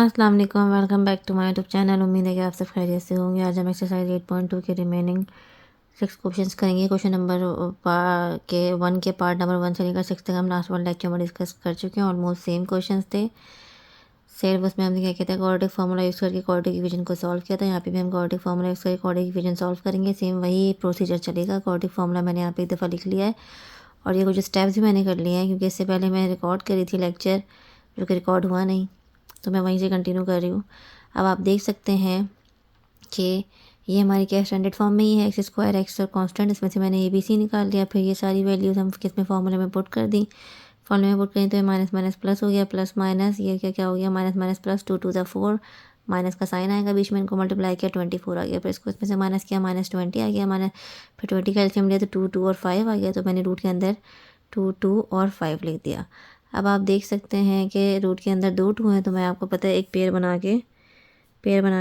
अस्सलाम वालेकुम, welcome back to my YouTube channel. उम्मीद है कि आप सब खैरियत से होंगे। आज हम एक्सरसाइज 8.2 के रिमेनिंग 6 क्वेश्चंस करेंगे। क्वेश्चन नंबर वन के पार्ट नंबर 1 से लेकर 6 तक हम लास्ट वाले लेक्चर में डिस्कस कर चुके हैं। ऑलमोस्ट सेम क्वेश्चंस थे। सिर्फ उसमें हमने क्या किया था, क्वाड्रेटिक फार्मूला यूज़ करके क्वाड्रेटिक इक्वेशन को सॉल्व किया था। यहाँ पे भी हम क्वाड्रेटिक फार्मूला यूज़ करके क्वाड्रेटिक इक्वेशन सॉल्व करेंगे। सेम वही प्रोसीजर चलेगा। क्वाड्रेटिक फार्मूला मैंने यहाँ पे एक दफ़ा लिख लिया है और ये कुछ स्टेप्स भी मैंने कर लिए हैं, क्योंकि इससे पहले मैं रिकॉर्ड करी थी लेक्चर, जो कि रिकॉर्ड हुआ नहीं, तो मैं वहीं से कंटिन्यू कर रही हूँ। अब आप देख सकते हैं कि ये हमारी क्या स्टैंडर्ड फॉर्म में ही है, एक्स स्क्वायर एक्स और कांस्टेंट। इसमें से मैंने ABC निकाल लिया। फिर ये सारी वैल्यूज़ हम किस में फार्मूले में पुट कर दी। फार्मूले में पुट करें तो ये माइनस माइनस प्लस हो गया, प्लस माइनस ये क्या क्या हो गया, माइनस माइनस प्लस, 2 × 4, माइनस का साइन आएगा बीच में, इनको मल्टीप्लाई किया 24 आ गया। फिर इसको इसमें से माइनस किया, -20 आ गया। माइनस फिर 20 का एलसीएम लिया तो 2 2 और 5 आ गया। तो मैंने रूट के अंदर 2 2 और 5 लिख दिया। अब आप देख सकते हैं कि रूट के अंदर 2 2 हैं, तो मैं आपको पता है एक पेयर बना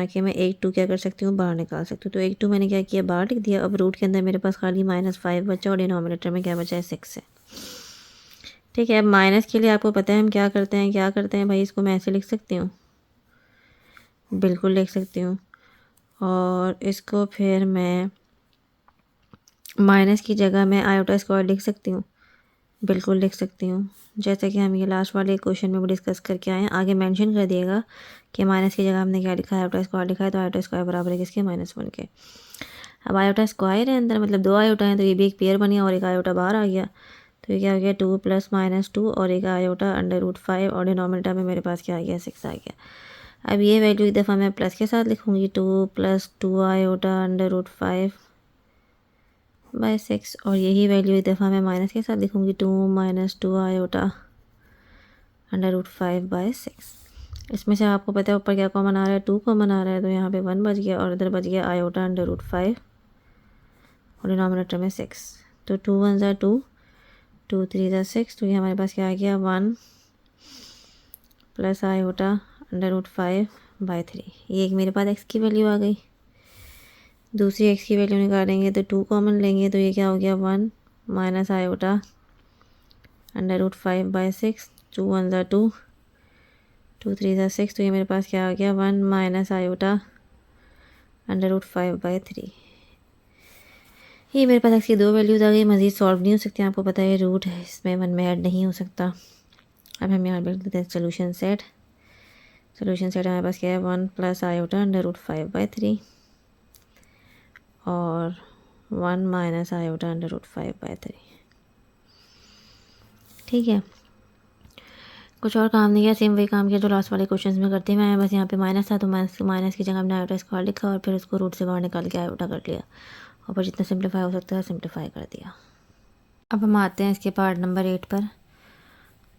के मैं 1 2 क्या कर सकती हूँ, बाहर निकाल सकती हूँ। तो 1 2 मैंने क्या किया, बाहर लिख दिया। अब रूट के अंदर मेरे पास खाली -5 बचा और डिनोमिनेटर में क्या बचा है, 6 है। ठीक है। अब माइनस के लिए आपको पता है हम क्या करते हैं भाई, इसको मैं ऐसे लिख सकती हूँ, बिल्कुल लिख सकती हूँ। और इसको फिर मैं माइनस की जगह मैं आयोटा स्क्वायर लिख सकती हूँ, बिल्कुल लिख सकती हूँ। जैसे कि हम ये लास्ट वाले क्वेश्चन में भी डिस्कस करके आए हैं। आगे मेंशन कर दिएगा कि माइनस की जगह हमने क्या लिखा है, आयोटा स्क्वायर लिखा है। तो आयोटा स्क्वायर बराबर है किसके, -1 के। अब आयोटा स्क्वायर है अंदर, मतलब 2 आयोटा हैं, तो ये भी एक पेयर बनी और एक आयोटा बाहर आ गया। तो ये क्या हो गया, 2 + -2 और एक आयोटा √5 और डिनोमिनेटर में मेरे पास क्या आ गया, 6 आ गया। अब ये वैल्यू एक दफ़ा मैं प्लस के साथ लिखूँगी, 2 + 2 आयोटा √5/6, और यही वैल्यू एक दफ़ा मैं माइनस के साथ लिखूँगी, 2 - 2 आयोटा √5/6। इसमें से आपको पता है ऊपर क्या कॉमन आ रहा है, 2 कॉमन आ रहा है, तो यहाँ पे 1 बच गया और इधर बच गया आयोटा √5 और डिनोमिनेटर में 6। तो 2 1 ज़ा 2, 2 3 ज़ा 6, तो ये हमारे पास क्या आ गया, 1 + आयोटा √5/3। ये एक मेरे पास x की वैल्यू आ गई। दूसरी x की वैल्यू निकालेंगे तो 2 कॉमन लेंगे, तो ये क्या हो गया, 1 - आयोटा √5/6, 2 1 ज़ा 2, 2 3 ज़ा 6, तो ये मेरे पास क्या आ गया, 1 - आयोटा √5/3। ये मेरे पास इसकी 2 वैल्यूज़ आ गई। मज़ीद सॉल्व नहीं हो सकती, आपको पता है रूट है, इसमें 1 में ऐड नहीं हो सकता। अब हम यहाँ लिख देते हैं सोल्यूशन सेट हमारे पास क्या है, 1 + आयोटा √5/3 और 1 - आयोटा √5/3। ठीक है। कुछ और काम नहीं किया, सेम वही काम किया जो लास्ट वाले क्वेश्चंस में करते हैं। मैं बस यहाँ पे माइनस था, तो माइनस की जगह हमने आयोटा स्क्वायर लिखा और फिर उसको रूट से बाहर निकाल के आयोटा कर लिया और फिर जितना सिंप्लीफाई हो सकता है सिंप्लीफाई कर दिया। अब हम आते हैं इसके पार्ट नंबर 8 पर।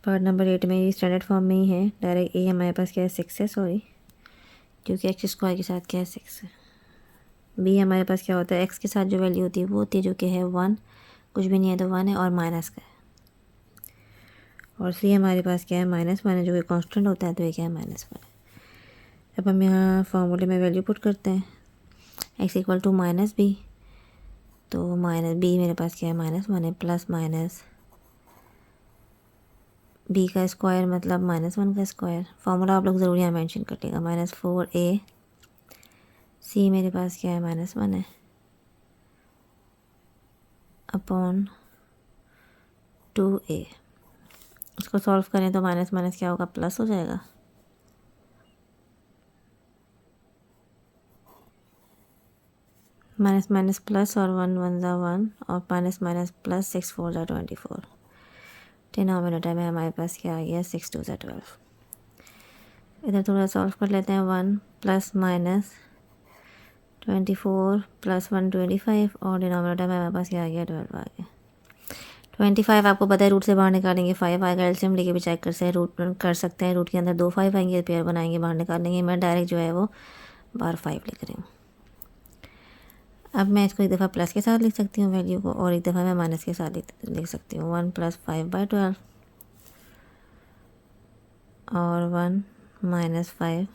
पार्ट नंबर 8 में ये स्टैंडर्ड फॉर्म में ही है। डायरेक्ट ए हमारे पास क्या है, 6 है, सॉरी, क्योंकि एक्स स्क्वायर के साथ क्या है, 6 है। बी हमारे पास क्या होता है, एक्स के साथ जो वैल्यू होती है वो होती है जो कि है 1, कुछ भी नहीं है तो 1 है और माइनस का है। और सी हमारे पास क्या है, -1 है, जो कि कांस्टेंट होता है, तो ये क्या है, -1 है। अब हम यहाँ फार्मूले में वैल्यू पुट करते हैं, x = -b, तो माइनस बी मेरे पास क्या है, -1 है, प्लस माइनस बी का स्क्वायर मतलब -1 का स्क्वायर। फार्मूला आप लोग ज़रूर यहाँ मेंशन कर लेगा। -4a, सी मेरे पास क्या है, -1 है, अपॉन 2a। इसको सॉल्व करें तो माइनस माइनस क्या होगा, प्लस हो जाएगा। माइनस माइनस प्लस और 1 1 ज़ा 1 और माइनस माइनस प्लस, 6 4 ज़ा 24। डिनोमिनेटर में हमारे पास क्या आ गया, 6 2 ज़ा 12। इधर थोड़ा सॉल्व कर लेते हैं। 1 + -24 + 1 25 और डिनोमिनेटर में हमारे पास क्या आ गया, 12 आ गया। 25 आपको पता है रूट से बाहर निकालेंगे 5 आएगा। एलसीएम लेके भी चेक कर सकते हैं। रूट के अंदर 2 5 आएंगे, पेयर बनाएंगे, बाहर निकालेंगे। मैं डायरेक्ट जो है वो बाहर 5 लिख रही हूँ। अब मैं इसको एक दफ़ा प्लस के साथ लिख सकती हूँ वैल्यू को, और एक दफ़ा मैं माइनस के साथ लिख सकती हूँ। 1 + 5/12 और 1 - 5/12।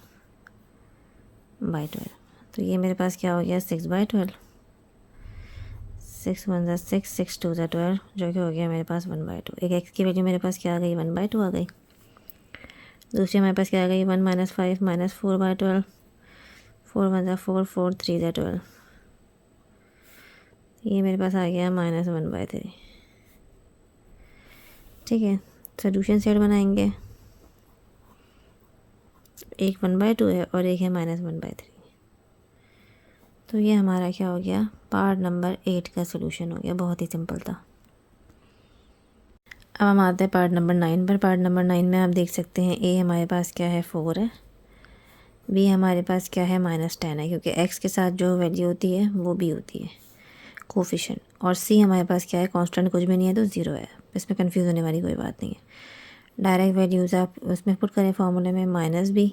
तो ये मेरे पास क्या हो गया, 6/12। 6 1 ज़ा 6, 6 2 ज़ा 12, जो कि हो गया मेरे पास 1/2। एक एक्स की वैल्यू मेरे पास क्या आ गई, 1/2 आ गई। दूसरी हमारे पास क्या आ गई 1 - 5 - 4/12, 4 1 ज़ा 4, 4 3 ज़ा 12, ये मेरे पास आ गया -1/3। ठीक है, सोल्यूशन सेट बनाएंगे, एक 1/2 है और एक है -1/3। तो ये हमारा क्या हो गया, पार्ट नंबर 8 का सोल्यूशन हो गया, बहुत ही सिंपल था। अब हम आते हैं पार्ट नंबर 9 पर। पार्ट नंबर 9 में आप देख सकते हैं ए हमारे पास क्या है 4 है, बी हमारे पास क्या है -10 है, क्योंकि एक्स के साथ जो वैल्यू होती है वो भी होती है कोफिशिएंट, और सी हमारे पास क्या है कांस्टेंट, कुछ भी नहीं है तो 0 है, इसमें कंफ्यूज होने वाली कोई बात नहीं है। डायरेक्ट वैल्यूज़ आप उसमें पुट करें फार्मूले में, माइनस बी,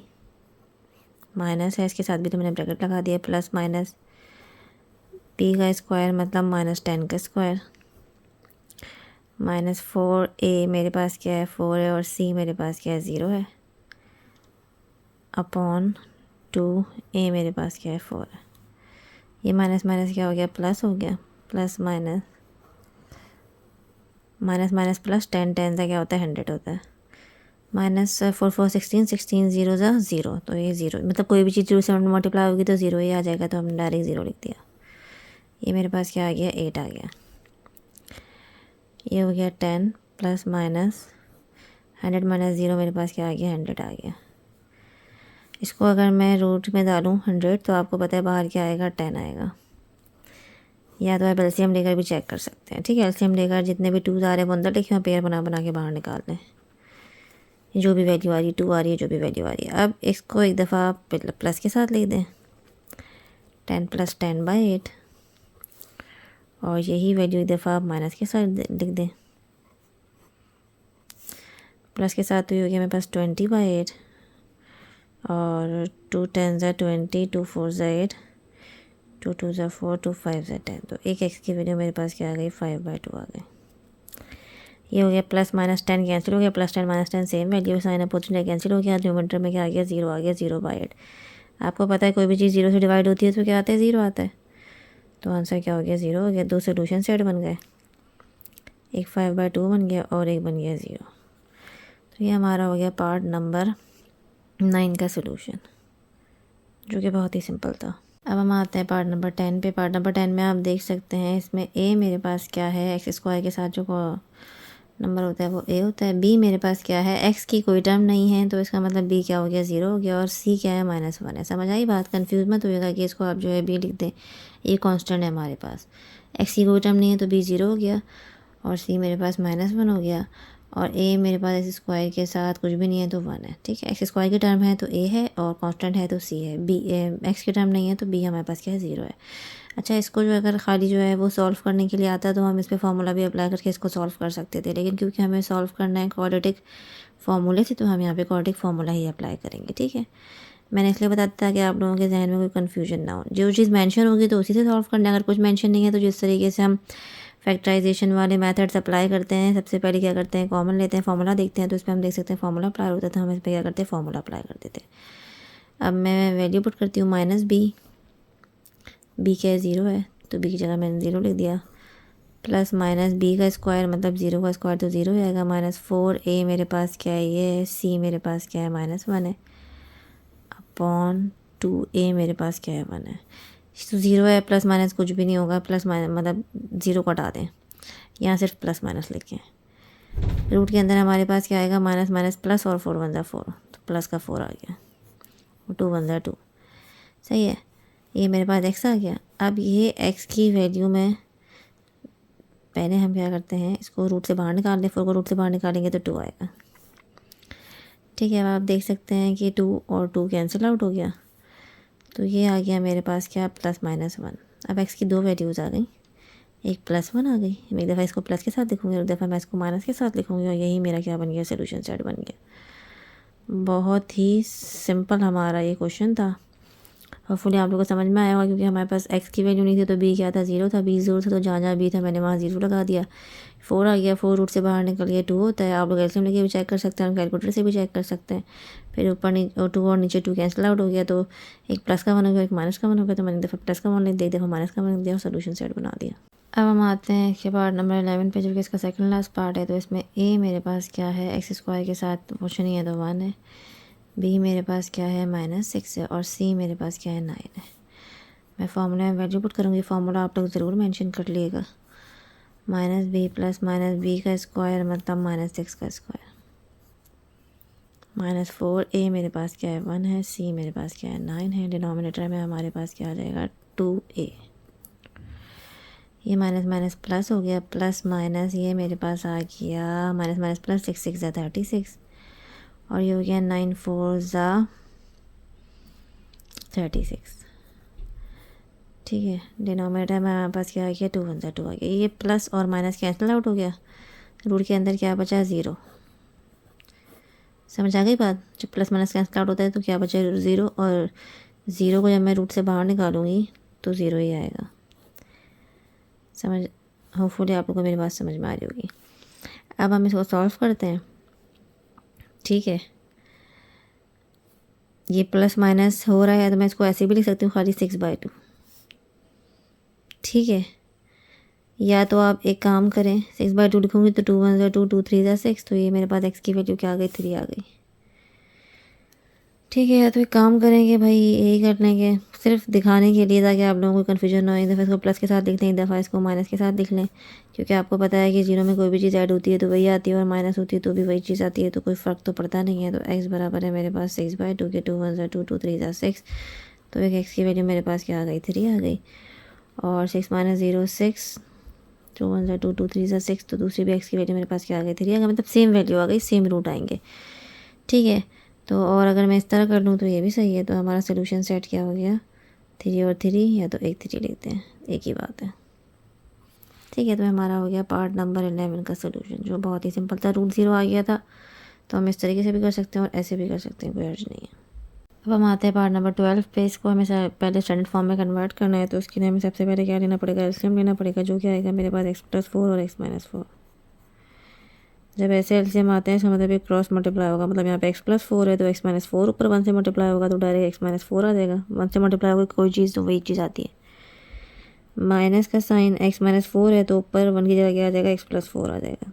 माइनस है इसके साथ भी तो मैंने ब्रैकेट लगा दिया, प्लस माइनस पी का स्क्वायर मतलब -10 का स्क्वायर, -4a मेरे पास क्या है 4 है और c मेरे पास क्या है 0 है, अपॉन 2a मेरे पास क्या है 4 है। ये माइनस माइनस क्या हो गया, प्लस हो गया, plus minus minus minus plus, 10 10 का क्या होता है 100 होता है, -4 4 16 16 0 ज़ा 0, तो ये 0 मतलब कोई भी चीज़ 0 से मल्टीप्लाई होगी तो 0 ही आ जाएगा, तो हमने डायरेक्ट 0 लिख दिया। ये मेरे पास क्या आ गया 8 आ गया। ये हो गया 10 प्लस माइनस 100 - 0 मेरे पास क्या आ गया 100 आ गया। इसको अगर मैं रूट में डालूँ 100 तो आपको पता है बाहर क्या आएगा 10 आएगा, या तो आप एलसीएम लेकर भी चेक कर सकते हैं। ठीक है, एलसीएम लेकर जितने भी 2 आ रहे हैं वो अंदर लिखे, पेयर बना बना के बाहर निकाल दें, जो भी वैल्यू आ रही है 2 आ रही है, जो भी वैल्यू आ रही है। अब इसको एक दफ़ा प्लस के साथ लिख दें, 10 + 10/8, और यही वैल्यू एक दफ़ा आप माइनस के साथ लिख दें, प्लस के साथ तो ये हो गया मेरे पास 20/8, और 2 10 ज़ा 20, 2 4 ज़ा 8, 2 2 ज़ा 4, 2 5 ज़ा 10, तो एक एक्स की वैल्यू मेरे पास क्या आ गई 5/2 आ गई। ये हो गया प्लस -10 कैंसिल हो गया, +10 -10 same value, sign opposite cancel हो गया, न्यूमरेटर में क्या आ गया 0 आ गया, 0/8। आपको पता है कोई भी चीज़ 0 से डिवाइड होती है तो क्या आता है 0 आता है, तो आंसर क्या हो गया 0 हो गया। दो सोल्यूशन सेट बन गए, एक 5/2 बन गया और एक बन गया 0। तो ये हमारा हो गया पार्ट नंबर 9 का सोल्यूशन, जो कि बहुत ही सिंपल था। अब हम आते हैं पार्ट नंबर 10 पे। पार्ट नंबर 10 में आप देख सकते हैं इसमें ए मेरे पास क्या है, एक्स स्क्वायर के साथ जो नंबर होता है वो ए होता है, बी मेरे पास क्या है, एक्स की कोई टर्म नहीं है तो इसका मतलब बी क्या हो गया 0 हो गया, और सी क्या है -1 है। समझ आई बात, कंफ्यूज मत होइएगा कि इसको आप जो है बी लिख दें, ये कांस्टेंट है हमारे पास, एक्स की कोई टर्म नहीं है तो बी 0 हो गया, और सी मेरे पास -1 हो गया, और ए मेरे पास एक्स स्क्वायर के साथ कुछ भी नहीं है तो 1 है। ठीक है, एक्स स्क्वायर की टर्म है तो ए है और कांस्टेंट है तो सी है, बी एक्स की टर्म नहीं है तो बी हमारे पास क्या है 0 है। अच्छा, इसको जो अगर खाली जो है वो सॉल्व करने के लिए आता तो हम इस पर फार्मूला भी अप्लाई करके इसको सॉल्व कर सकते थे, लेकिन क्योंकि हमें सॉल्व करना है क्वाड्रेटिक फार्मूले से तो हम यहाँ पे क्वाड्रेटिक फार्मूला ही अप्लाई करेंगे। ठीक है, मैंने इसलिए बता दिया कि आप लोगों के जहन में कोई कन्फ्यूजन ना हो, जो चीज़ मेंशन होगी तो उसी से सॉल्व करना है, अगर कुछ मेंशन नहीं है तो जिस तरीके से हम फैक्टराइजेशन वाले मेथड्स अप्लाई करते हैं, सबसे पहले क्या करते हैं कॉमन लेते हैं, फार्मूला देखते हैं, तो इस पर हम देख सकते हैं फार्मूला अप्लाई होता है, तो हम इस पर क्या करते हैं फार्मूला अप्लाई कर देते हैं। अब मैं वैल्यू पुट करती हूँ -b, b क्या है 0 है तो b की जगह मैंने 0 लिख दिया, प्लस माइनस b का स्क्वायर मतलब 0 का स्क्वायर तो 0 आएगा, -4a मेरे पास क्या है ये है, c मेरे पास क्या है -1 है, अपॉन 2a मेरे पास क्या है 1 है। तो 0 है, प्लस माइनस कुछ भी नहीं होगा, प्लस माइनस मतलब 0 को हटा दें, यहाँ सिर्फ प्लस माइनस लिखें, रूट के अंदर हमारे पास क्या आएगा माइनस माइनस प्लस, और 4 1 ज़ा 4, तो प्लस का 4 आ गया, 2 1 ज़ा 2, सही है। ये मेरे पास x आ गया। अब ये x की वैल्यू में पहले हम क्या करते हैं, इसको रूट से बाहर निकाल लें, 4 को रूट से बाहर निकालेंगे तो 2 आएगा। ठीक है, अब आप देख सकते हैं कि 2 और 2 कैंसिल आउट हो गया, तो ये आ गया मेरे पास क्या +-1। अब x की दो वैल्यूज़ आ गई, एक +1 आ गई, मैं एक दफ़ा इसको प्लस के साथ लिखूँगी, एक दफ़ा मैं इसको माइनस के साथ लिखूँगी, और यही मेरा क्या बन गया सोल्यूशन सेट बन गया। बहुत ही सिंपल हमारा ये क्वेश्चन था, होपफुली आप लोगों को समझ में आया होगा, क्योंकि हमारे पास x की वैल्यू नहीं थी तो b क्या था 0 था, b 0 था तो जहाँ जहाँ b था मैंने वहाँ 0 लगा दिया, 4 आ गया, 4 रूट से बाहर निकल गया 2 होता है। आप लोग एलसीएम लेके भी चेक कर सकते हैं, कैलकुलेटर से भी चेक कर सकते हैं। फिर ऊपर 2 और नीचे 2 कैंसिल आउट हो गया, तो एक प्लस का 1 हो गया, एक माइनस का 1 हो गया, तो मैंने एक दफ़ा प्लस का 1 लिख दिया, एक दफ़ा माइनस का 1 लिख दिया और सोल्यूशन सेट बना दिया। अब हम आते हैं इसके पार्ट नंबर 11 पे, जो कि इसका सेकंड लास्ट पार्ट है। तो इसमें ए मेरे पास क्या है, एक्स स्क्वायर के साथ क्वेश्चन ही है तो 1 है। बी मेरे पास क्या है, -6 है। और सी मेरे पास क्या है, 9 है। मैं फार्मूला में वैल्यू पुट करूँगी। फार्मूला आप लोग ज़रूर मेंशन कर लिएगा। -b प्लस -b का स्क्वायर मतलब -6 का स्क्वायर। -4 ए मेरे पास क्या है, 1 है। सी मेरे पास क्या है, 9 है। डिनोमिनेटर में हमारे पास क्या आ जाएगा, 2a। ये माइनस माइनस प्लस हो गया, प्लस माइनस ये मेरे पास आ गया माइनस माइनस प्लस, 6 6 ज़ा 36। और ये हो गया 9 4 ज़ा 36। ठीक है, डिनोमिनेटर में हमारे पास क्या आ गया, 2 1 ज़ा 2 आ गया। ये प्लस और माइनस कैंसिल आउट हो गया। रूट के अंदर क्या बचा, 0। समझ आ गई बात। जब प्लस माइनस कैंसिल आउट होता है तो क्या बचा, 0। और 0 को जब मैं रूट से बाहर निकालूंगी तो 0 ही आएगा। समझ, होपफुली आप लोगों को मेरी बात समझ में आ रही होगी। अब हम इसको सॉल्व करते हैं। ठीक है, ये प्लस माइनस हो रहा है तो मैं इसको ऐसे भी लिख सकती हूँ, खाली 6/2। ठीक है, या तो आप एक काम करें, 6/2 लिखूँगी तो 2 1 ज़ा 2 2 3 ज़ा 6। तो ये मेरे पास एक्स की वैल्यू क्या आ गई, 3 आ गई। ठीक है, या तो एक काम करेंगे भाई, यही कर लेंगे सिर्फ दिखाने के लिए, ताकि आप लोगों को कन्फ्यूजन ना हो। एक दफ़ा इसको प्लस के साथ लिख लें, एक दफ़ा इसको माइनस के साथ लिख लें। क्योंकि आपको पता है कि जीरो में कोई भी चीज़ ऐड होती है तो वही आती है, और माइनस होती है तो भी वही चीज़ आती है, तो कोई फ़र्क तो पड़ता नहीं है। तो एक्स बराबर है मेरे पास 6/2 के 2 1 ज़ा 2 2 3 ज़ा 6। तो एक एक्स की वैल्यू मेरे पास क्या आ गई, 3 आ गई। और 6 - 0 6, 2 1 ज़ा 2 2 3 ज़ा 6। तो दूसरी भी एक्स की वैल्यू मेरे पास क्या आ गई, 3 आ गई। मतलब सेम वैल्यू आ गई, सेम रूट आएंगे। ठीक है, तो और अगर मैं इस तरह कर लूँ तो ये भी सही है। तो हमारा सोल्यूशन सेट क्या हो गया, 3 और 3, या तो एक 3 लिखते हैं, एक ही बात है। ठीक है, तो हमारा हो गया पार्ट नंबर 11 का सोल्यूशन, जो बहुत ही सिंपल था। रूट 0 आ गया था, तो हम इस तरीके से भी कर सकते हैं और ऐसे भी कर सकते हैं, कोई अर्ज नहीं है। अब हम आते हैं पार्ट नंबर 12 पे। इसको हमें पहले स्टैंडर्ड फॉर्म में कन्वर्ट करना है। तो उसके लिए हमें सबसे पहले क्या लेना पड़ेगा, एलसीएम लेना पड़ेगा, जो क्या आएगा मेरे पास x+4 और x-4। जब ऐसे एलसीएम आते हैं इसका मतलब एक क्रॉस मल्टीप्लाई होगा। मतलब यहाँ पे x+4 है तो x-4 ऊपर 1 से मल्टीप्लाई होगा तो डायरेक्ट x-4 आ जाएगा। 1 से मल्टीप्लाई होगा कोई चीज़ तो वही चीज़ आती है। माइनस का साइन x-4 है तो ऊपर 1 की जगह क्या आ जाएगा, x+4 आ जाएगा।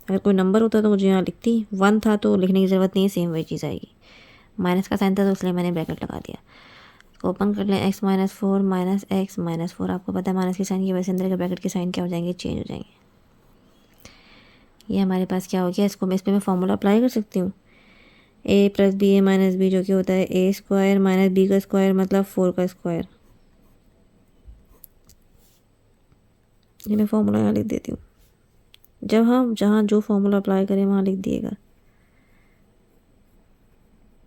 अगर कोई नंबर होता तो मुझे यहाँ लिखती, 1 था तो लिखने की ज़रूरत नहीं है, सेम वही चीज़ आएगी। माइनस का साइन था तो इसलिए मैंने ब्रैकेट लगा दिया। ओपन कर लें, x-4 माइनस x-4। आपको पता है माइनस के साइन की वजह से अंदर के ब्रैकेट के साइन क्या हो जाएंगे, चेंज हो जाएंगे। ये हमारे पास क्या हो गया, इसको मैं इस पर मैं फॉर्मूला अप्लाई कर सकती हूँ। a + b - b, जो कि होता है a² - b का स्क्वायर मतलब 4 का स्क्वायर। ये मैं फॉर्मूला यहाँ लिख देती हूँ। जब हम जहाँ जो फॉर्मूला अप्लाई करें वहाँ लिख दिएगा,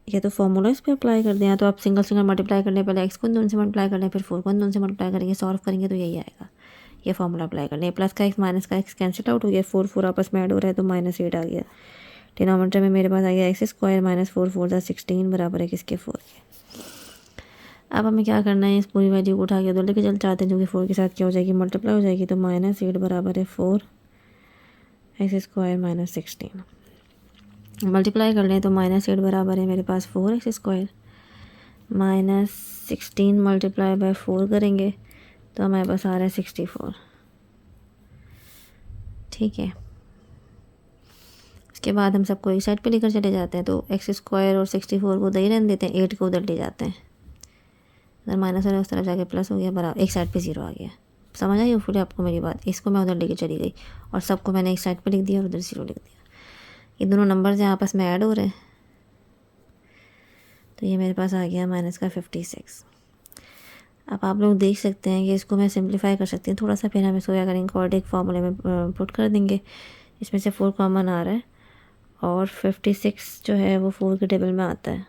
या तो फॉर्मूला इस पर अप्लाई कर दें, या तो आप सिंगल सिंगल मल्टीप्लाई कर लें। पहले x को 2 से मल्टीप्लाई कर लें, फिर 4 को 2 से मल्टीप्लाई करेंगे, सॉल्व करेंगे तो यही आएगा। ये फॉर्मूला अप्लाई कर लें। प्लस का x माइनस का x कैंसिल आउट हो गया, 4 4 आपस में ऐड हो रहा है तो -8 आ गया। डिनोमिनेटर में मेरे पास आ गया x² - 4 4 ज़ा 16 बराबर है किसके, 4 के। अब हमें क्या करना है, इस पूरी वैल्यू को उठा के उधर लेके चल चाहते हैं, जो कि 4 के साथ क्या हो जाएगी, मल्टीप्लाई हो जाएगी। तो -8 बराबर है 4 x² - 16। मल्टीप्लाई कर लें तो -8 बराबर है मेरे पास 4x² -16 मल्टीप्लाई बाय 4 करेंगे तो हमारे पास आ रहा है 64। ठीक है, उसके बाद हम सबको एक साइड पे लेकर चले जाते हैं। तो x² और 64 को उधर ही रहने देते हैं, 8 को उधर ले जाते हैं। अगर माइनस हो रहा है उस तरफ जाके प्लस हो गया, बराबर एक साइड पे 0 आ गया। समझ आई होपफुली आपको मेरी बात। इसको मैं उधर लेके चली गई और सबको मैंने एक साइड पे लिख दिया और उधर 0 लिख दिया। ये दोनों नंबर हैं आपस में ऐड हो रहे हैं, तो ये मेरे पास आ गया -56। अब आप लोग देख सकते हैं कि इसको मैं सिंप्लीफाई कर सकती हूँ थोड़ा सा, फिर हम इसको क्या करेंगे, क्वाड्रेटिक फार्मूले में पुट कर देंगे। इसमें से 4 कॉमन आ रहा है और 56 जो है वो 4 के टेबल में आता है।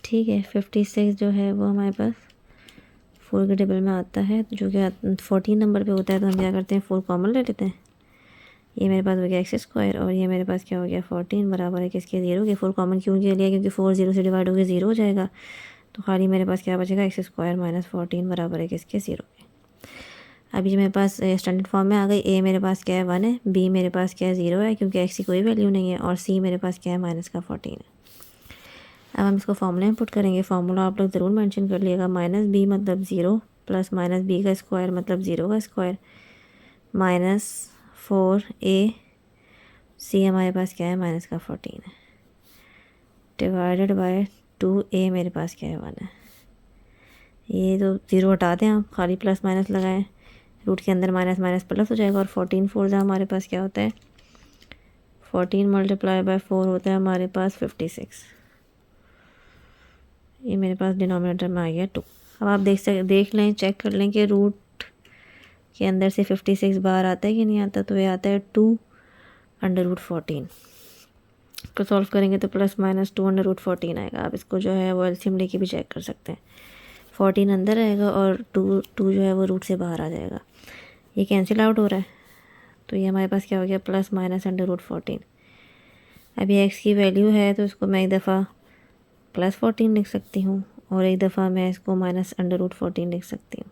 ठीक है, 56 जो है वो हमारे पास 4 के टेबल में आता है, जो कि 14 नंबर पे होता है। तो हम क्या करते हैं, 4 कॉमन ले लेते हैं। ये मेरे पास हो गया x² और ये मेरे पास क्या हो गया, 14 बराबर है किसके, 0 के। 4 कॉमन क्यों लिया, क्योंकि 4 0 से डिवाइड होकर 0 हो जाएगा। तो खाली मेरे पास क्या बचेगा, x² - 14 बराबर है किसके, 0 के। अभी मेरे पास स्टैंडर्ड फॉर्म में आ गई। a मेरे पास क्या है, 1 है। b मेरे पास क्या है, 0 है, क्योंकि x की कोई वैल्यू नहीं है। और c मेरे पास क्या है, -14 है। अब हम इसको फार्मूले में पुट करेंगे। फार्मूला आप लोग ज़रूर मेंशन कर लिएगा। -b मतलब 0 प्लस माइनस बी का स्क्वायर मतलब 0 का स्क्वायर माइनस 4a सी हमारे पास क्या है माइनस का 14 है डिवाइडेड बाय 2a मेरे पास क्या है 1 है। ये तो 0 हटा दें आप, खाली प्लस माइनस लगाएं, रूट के अंदर माइनस माइनस प्लस हो जाएगा और 14 4 जा हमारे पास क्या होता है 14 मल्टीप्लाई बाय 4 होता है हमारे पास 56। ये मेरे पास डिनोमिनेटर में आ गया 2। अब आप देख लें, चेक कर लें कि रूट के अंदर से 56 बाहर आता है कि नहीं आता। तो ये आता है 2 अंडर रूट 14 को सॉल्व करेंगे तो प्लस माइनस 2 अंडर रूट 14 आएगा। आप इसको जो है वो एलसीएम लेके भी चेक कर सकते हैं। 14 अंदर आएगा और 2 जो है वो रूट से बाहर आ जाएगा। ये कैंसिल आउट हो रहा है तो ये हमारे पास क्या हो गया प्लस माइनस अंडर रूट 14। अब ये एक्स की वैल्यू है तो इसको मैं एक दफ़ा प्लस 14 लिख सकती हूँ और एक दफ़ा मैं इसको माइनस अंडर रूट 14 लिख सकती हूँ।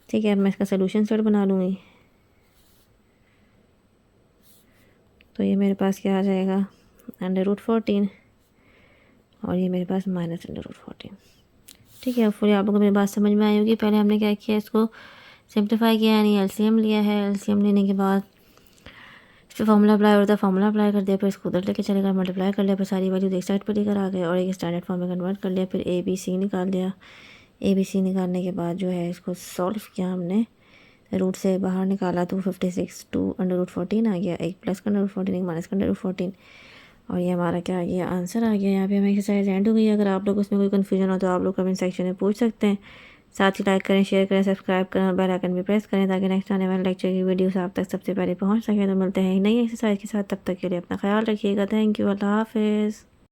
ठीक है, अब मैं इसका सोल्यूशन सेट बना लूँगी। तो ये मेरे पास क्या आ जाएगा अंडर रूट 14 और ये मेरे पास माइनस अंडर रूट 14। ठीक है, फिर आप लोगों को मेरी बात समझ में आई होगी। पहले हमने क्या किया, इसको सिंप्लीफाई किया यानी एलसीएम लिया है। एलसीएम लेने के बाद इस पर फॉर्मूला अप्लाई होता है, फॉर्मूला अप्लाई कर दिया, फिर इसको उधर लेके चलेगा, मल्टीप्लाई कर लिया, फिर सारी वैल्यू एक साइड पर लेकर आ गए और एक स्टैंडर्ड फॉर्म में कन्वर्ट कर लिया। फिर ए बी सी निकाल लिया। ए बी सी निकालने के बाद जो है इसको सॉल्व किया हमने, रूट से बाहर निकाला तो 56 2 अंडर रूट 14 आ गया, एक प्लस का अंडर रूट 14 एक माइनस का अंडर रूट 14 और ये हमारा क्या आ गया आंसर आ गया। यहाँ पे हमें एक्सरसाइज एंड हो गई। अगर आप लोग उसमें कोई कन्फ्यूजन हो तो आप लोग कमेंट सेक्शन में पूछ सकते हैं। साथ ही लाइक करें, शेयर करें, सब्सक्राइब करें और बेल आइकन भी प्रेस करें ताकि नेक्स्ट आने वाले लेक्चर की वीडियोस आप तक सबसे पहले पहुंच सके। तो मिलते हैं नई एक्सरसाइज के साथ, तब तक के लिए अपना ख्याल रखिएगा। थैंक यू, अल्लाह हाफिज़।